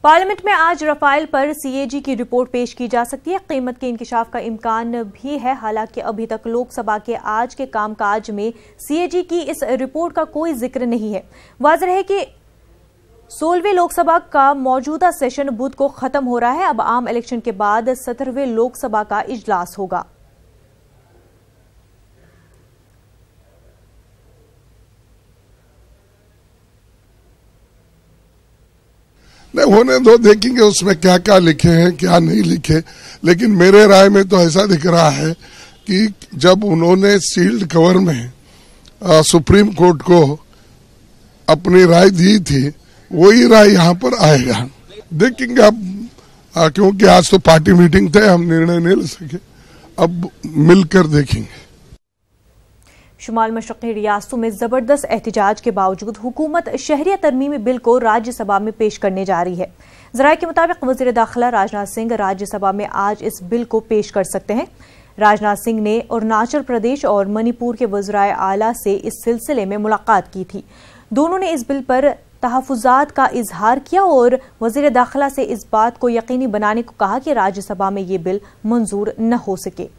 Parliament में आज Rafale पर सीएजी की रिपोर्ट पेश की जा सकती है। कीमत के इंकशाफ का इम्कान भी है। हालांकि अभी तक लोकसभा के आज के कामकाज में सीएजी की इस रिपोर्ट का कोई जिक्र नहीं है। वाज़ेह है कि 16वें लोकसभा का मौजूदा सेशन बुध को खत्म हो रहा है। अब आम इलेक्शन के बाद 17वें लोकसभा का इजलास होगा। नहीं होने दो, देखेंगे उसमें क्या क्या लिखे हैं क्या नहीं लिखे। लेकिन मेरे राय में तो ऐसा दिख रहा है कि जब उन्होंने सील्ड कवर में सुप्रीम कोर्ट को अपनी राय दी थी, वही राय यहाँ पर आएगा। देखेंगे अब, क्योंकि आज तो पार्टी मीटिंग थे, हम निर्णय नहीं ले सके, अब मिलकर देखेंगे। शुमाल मशरक़ी रियासतों में जबरदस्त एहतजाज के बावजूद हुकूमत शहरियत तरमीमी बिल को राज्यसभा में पेश करने जा रही है। ज़राए के मुताबिक वज़ीर दाखिला राजनाथ सिंह राज्यसभा में आज इस बिल को पेश कर सकते हैं। राजनाथ सिंह ने अरुणाचल प्रदेश और मणिपुर के वज़राए आला से इस सिलसिले में मुलाकात की थी। दोनों ने इस बिल पर तहफ़्फ़ुज़ात का इजहार किया और वज़ीर दाखिला से इस बात को यकीनी बनाने को कहा कि राज्यसभा में ये बिल मंजूर न हो सके।